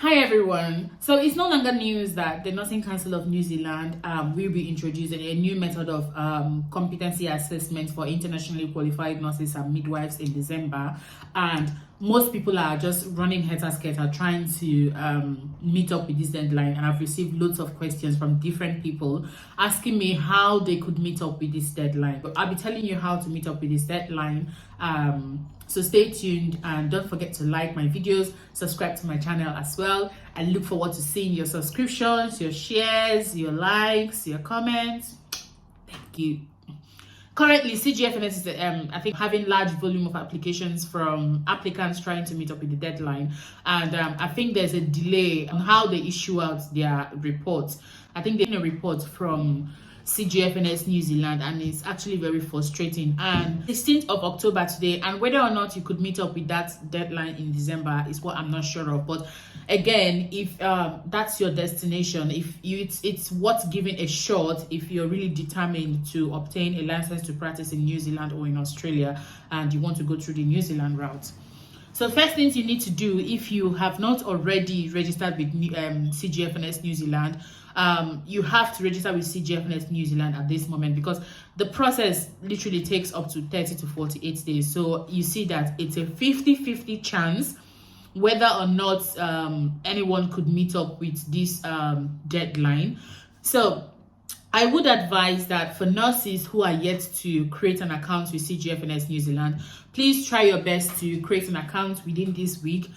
Hi everyone. So it's no longer news that the Nursing Council of New Zealand will be introducing a new method of competency assessment for internationally qualified nurses and midwives in December, and most people are just running head-to-head trying to meet up with this deadline. And I've received loads of questions from different people asking me how they could meet up with this deadline. But I'll be telling you how to meet up with this deadline. So stay tuned and don't forget to like my videos, subscribe to my channel as well. I look forward to seeing your subscriptions, your shares, your likes, your comments. Thank you. Currently, Cgfns is, I think, having large volume of applications from applicants trying to meet up with the deadline. And I think there's a delay on how they issue out their reports. I think they're in a report from Cgfns New Zealand, and it's actually very frustrating. And 16th of October today, and whether or not you could meet up with that deadline in December is what I'm not sure of. But again, if that's your destination, if it's worth giving a shot if you're really determined to obtain a license to practice in New Zealand or in Australia and you want to go through the New Zealand route. So first things you need to do, if you have not already registered with Cgfns New Zealand, you have to register with Cgfns New Zealand at this moment, because the process literally takes up to 30 to 48 days. So you see that it's a 50-50 chance whether or not anyone could meet up with this deadline. So I would advise that for nurses who are yet to create an account with Cgfns New Zealand, please try your best to create an account within this week.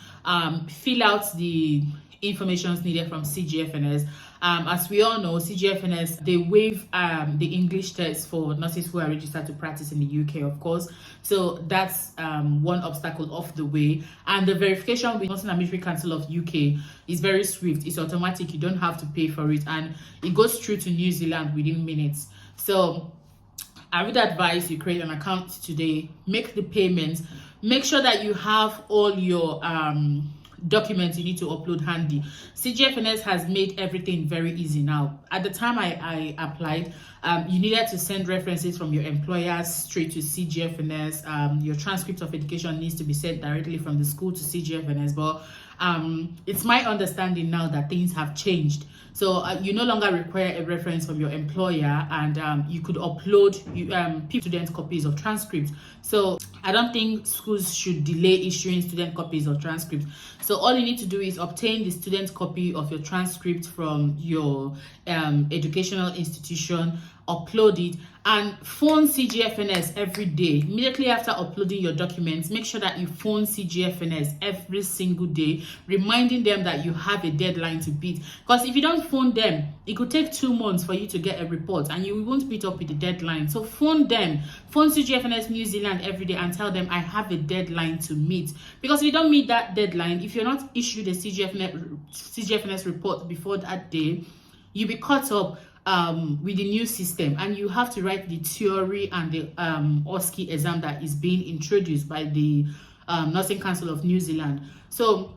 Fill out the information needed from Cgfns. As we all know, Cgfns, they waive the English test for nurses who are registered to practice in the UK, of course. So that's one obstacle off the way. And the verification with Nursing and Midwifery Council of UK is very swift. It's automatic. You don't have to pay for it. And it goes through to New Zealand within minutes. So I would advise you create an account today, make the payments, make sure that you have all your documents you need to upload handy. Cgfns has made everything very easy now. At the time I applied, you needed to send references from your employers straight to Cgfns. Your transcript of education needs to be sent directly from the school to Cgfns. But it's my understanding now that things have changed. So you no longer require a reference from your employer, and you could upload student copies of transcripts. So I don't think schools should delay issuing student copies of transcripts. So all you need to do is obtain the student copy of your transcript from your educational institution, upload it, and phone Cgfns every day. Immediately after uploading your documents, make sure that you phone Cgfns every single day, reminding them that you have a deadline to beat. Because if you don't phone them, it could take 2 months for you to get a report and you won't meet up with the deadline. So phone them, phone Cgfns New Zealand every day and tell them, I have a deadline to meet. Because if you don't meet that deadline, if you're not issued a Cgfns report before that day, you'll be caught up with the new system, and you have to write the theory and the OSCE exam that is being introduced by the Nursing Council of New Zealand. So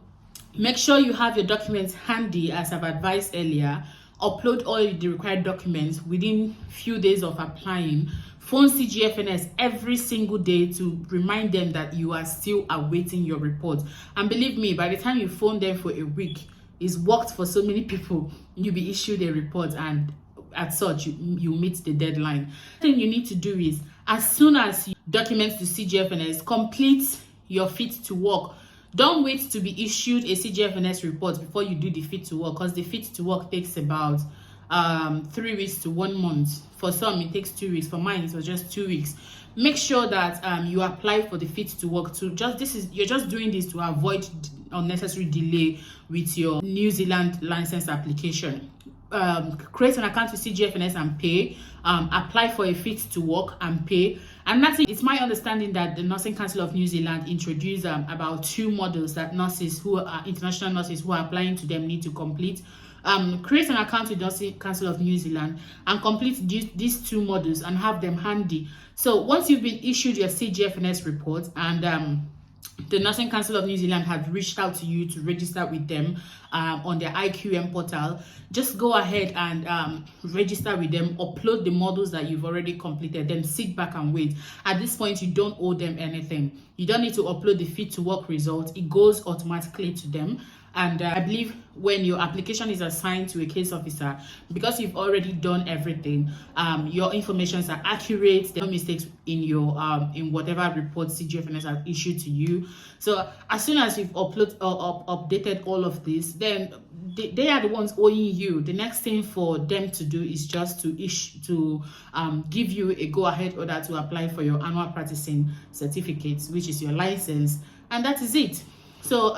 make sure you have your documents handy, as I've advised earlier. Upload all the required documents within few days of applying. Phone Cgfns every single day to remind them that you are still awaiting your report. And believe me, by the time you phone them for a week, it's worked for so many people. You'll be issued a report, and as such, you meet the deadline. The thing you need to do is, as soon as you document to Cgfns, complete your fit to work. Don't wait to be issued a Cgfns report before you do the fit to work, because the fit to work takes about 3 weeks to 1 month. For some, it takes 2 weeks. For mine, it was just 2 weeks. Make sure that you apply for the fit to work. You're just doing this to avoid unnecessary delay with your New Zealand license application. Create an account with Cgfns and pay. Apply for a fit to work and pay. And that's it. It's my understanding that the Nursing Council of New Zealand introduced about 2 modules that nurses who are international nurses who are applying to them need to complete. Create an account with the Nursing Council of New Zealand and complete these 2 modules and have them handy. So once you've been issued your Cgfns report and the Nursing Council of New Zealand have reached out to you to register with them on their IQM portal, just go ahead and register with them, upload the modules that you've already completed, then sit back and wait. At this point, you don't owe them anything. You don't need to upload the fit to work result. It goes automatically to them. And I believe when your application is assigned to a case officer, because you've already done everything, your informations are accurate. There are no mistakes in your in whatever report Cgfns have issued to you. So as soon as you've updated all of this, then they are the ones owing you. The next thing for them to do is just to give you a go-ahead order to apply for your annual practicing certificate, which is your license, and that is it. So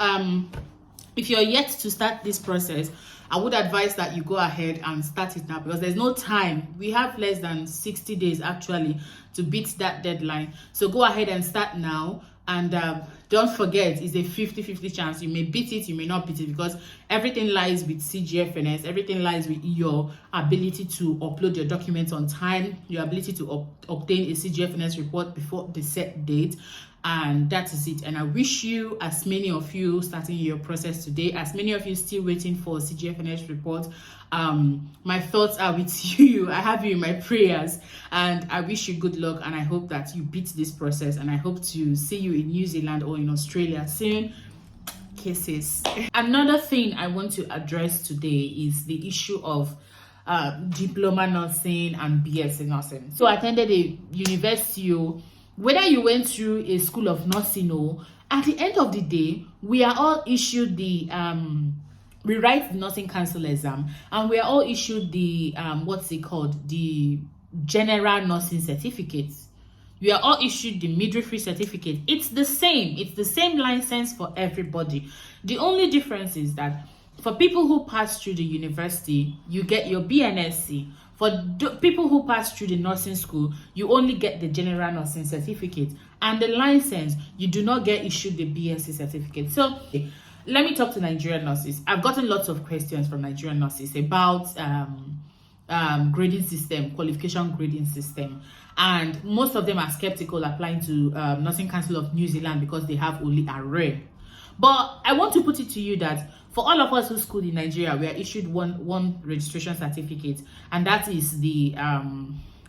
if you're yet to start this process, I would advise that you go ahead and start it now, because there's no time. We have less than 60 days actually to beat that deadline. So go ahead and start now. And don't forget, it's a 50-50 chance. You may beat it, you may not beat it, because everything lies with Cgfns. Everything lies with your ability to upload your documents on time, your ability to obtain a Cgfns report before the set date. And that is it. And I wish you, as many of you starting your process today, as many of you still waiting for Cgfns report, my thoughts are with you. I have you in my prayers, and I wish you good luck, and I hope that you beat this process, and I hope to see you in New Zealand or in Australia soon. Kisses. Another thing I want to address today is the issue of diploma nursing and BSc nursing. So I attended a university. Whether you went through a school of nursing or, at the end of the day, we are all issued the we write the nursing council exam, and we are all issued the what's it called, the general nursing certificate. We are all issued the midwifery certificate. It's the same license for everybody. The only difference is that for people who pass through the university, you get your BNSC. For people who pass through the nursing school, you only get the general nursing certificate, and the license, you do not get issued the BSc certificate. So let me talk to Nigerian nurses. I've gotten lots of questions from Nigerian nurses about grading system, qualification grading system, and most of them are skeptical applying to Nursing Council of New Zealand because they have only a rare. But I want to put it to you that for all of us who schooled in Nigeria, we are issued one registration certificate, and that is the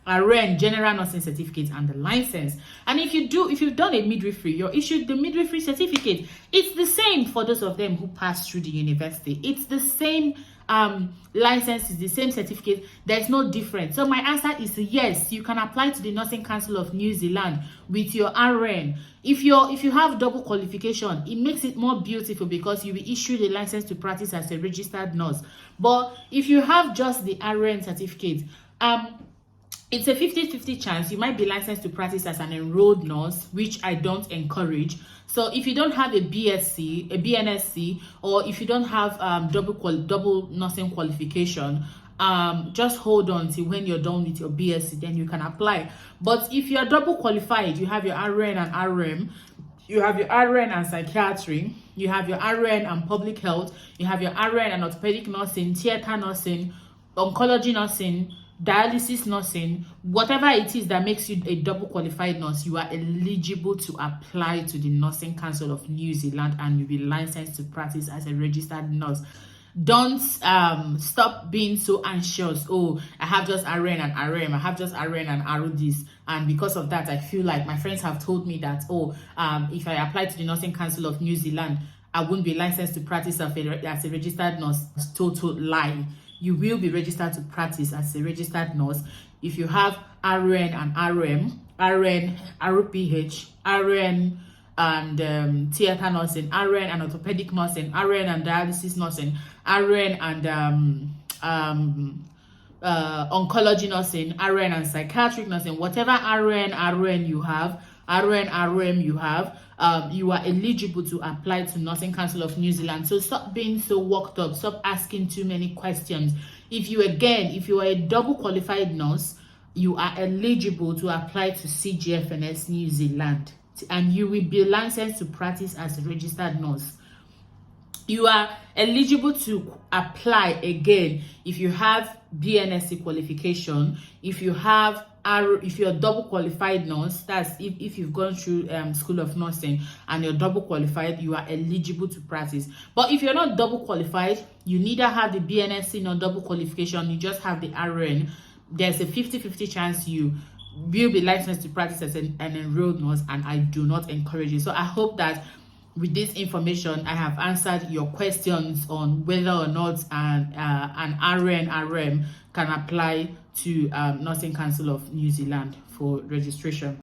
RN General Nursing Certificate and the license. And if you've done a midwifery, you're issued the midwifery certificate. It's the same for those of them who passed through the university. It's the same license, is the same certificate. There's no difference. So my answer is yes, you can apply to the Nursing Council of New Zealand with your RN. If you have double qualification, it makes it more beautiful because you will issue the license to practice as a registered nurse. But if you have just the RN certificate, it's a 50-50 chance you might be licensed to practice as an enrolled nurse, which I don't encourage. So if you don't have a BSc, a BNSC, or if you don't have double nursing qualification, just hold on till when you're done with your BSc, then you can apply. But if you're double qualified, you have your RN and RM, you have your RN and psychiatry, you have your RN and public health, you have your RN and orthopedic nursing, theater nursing, oncology nursing, dialysis nursing, whatever it is that makes you a double qualified nurse, you are eligible to apply to the Nursing Council of New Zealand, and you'll be licensed to practice as a registered nurse. Don't stop being so anxious. Oh, I have just RN and RM, I have just RN and RO this, and because of that I feel like my friends have told me that if I apply to the Nursing Council of New Zealand, I won't be licensed to practice as a registered nurse. Total lie. You will be registered to practice as a registered nurse if you have RN and RM, RN, ROPH, RN and theater nursing, RN and orthopedic nursing, RN and dialysis nursing, RN and oncology nursing, RN and psychiatric nursing. Whatever RN you have, RN, RM you have, you are eligible to apply to Nursing Council of New Zealand. So stop being so worked up. Stop asking too many questions. If you are a double qualified nurse, you are eligible to apply to Cgfns New Zealand, and you will be licensed to practice as a registered nurse. You are eligible to apply again if you have BNSC qualification, if you're a double qualified nurse, that's if you've gone through School of Nursing and you're double qualified, you are eligible to practice. But if you're not double qualified, you neither have the BNSC nor double qualification, you just have the RN, there's a 50-50 chance you will be licensed to practice as an enrolled nurse, and I do not encourage it. So I hope that with this information, I have answered your questions on whether or not an RN/RM can apply to Nursing Council of New Zealand for registration.